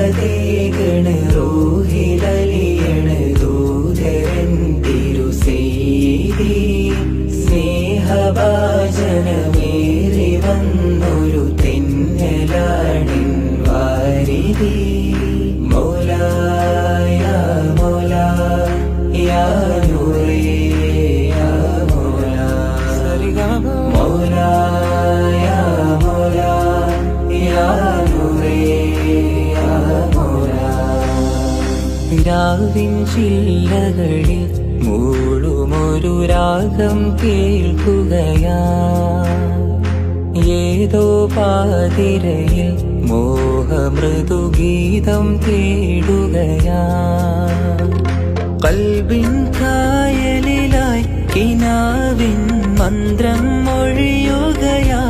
ബറക്കതേകണ് റൂഹിലലിയണ് ദൂതരൻ തിരുസെയ്തി സ്നേഹഭാജനമേറി വന്നൊരു തെന്നലാണിൻ വാരിതി മൗലായ മൗലാ യാ നൂറേ യാ മൗലാ മൗലാ യാ മൗലാ യാ നൂറേ യാ മൗലാ. രാവിൻ ചില്ലകളിൽ മൂളുമൊരു രാഗം കേൾക്കുകയാ, ഏതോ പാതിരയിൽ മോഹമൃദുഗീതം തേടുകയാ. കൽബിൻ കായലിലായി കിനാവിൻ മന്ത്രം മൊഴിയുകയാ.